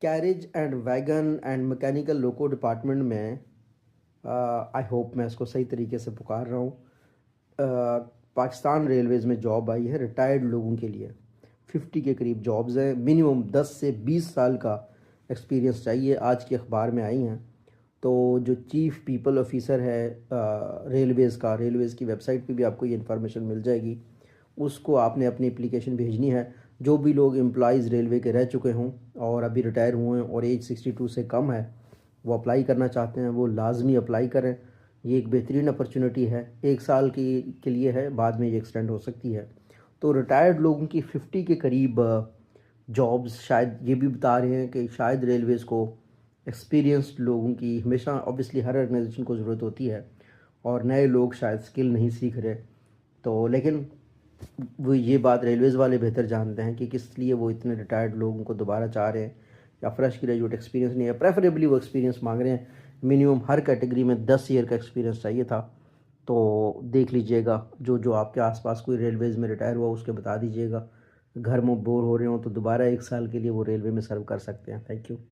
Carriage and wagon and mechanical loco department में I hope मैं इसको सही तरीके से पुकार रहा हूँ। पाकिस्तान रेलवेज़ में जॉब आई है रिटायर्ड लोगों के लिए। 50 के करीब जॉब्स हैं, मिनिमम 10 से 20 साल का एक्सपीरियंस चाहिए, आज की अखबार में आई हैं। तो जो चीफ़ पीपल ऑफिसर है रेलवेज़ की वेबसाइट पे भी आपको ये इन्फॉर्मेशन मिल जाएगी। उसको आपने अपनी एप्लीकेशन भेजनी है। जो भी लोग एम्प्लॉइज़ रेलवे के रह चुके हों और अभी रिटायर हुए हैं और एज 62 से कम है, वो अप्लाई करना चाहते हैं, वो लाजमी अप्लाई करें। ये एक बेहतरीन अपॉर्चुनिटी है, 1 साल की के लिए है, बाद में ये एक्सटेंड हो सकती है। तो रिटायर्ड लोगों की 50 के करीब जॉब्स शायद ये भी बता रहे हैं कि शायद रेलवेज़ को एक्सपीरियंस्ड लोगों की हमेशा ऑब्वियसली हर ऑर्गेनाइजेशन को ज़रूरत होती है और नए लोग शायद स्किल नहीं सीख रहे। तो लेकिन वो ये बात रेलवेज़ वाले बेहतर जानते हैं कि किस लिए वो इतने रिटायर्ड लोगों को दोबारा चाह रहे हैं या फ्रेश ग्रेजुएट एक्सपीरियंस नहीं है, प्रेफरेबली वो एक्सपीरियंस मांग रहे हैं। मिनिमम हर कैटेगरी में 10 ईयर का एक्सपीरियंस चाहिए था। तो देख लीजिएगा, जो जो आपके आसपास कोई रेलवेज़ में रिटायर हुआ उसके बता दीजिएगा। घर में बोर हो रहे हो तो दोबारा 1 साल के लिए वो रेलवे में सर्व कर सकते हैं। Thank you.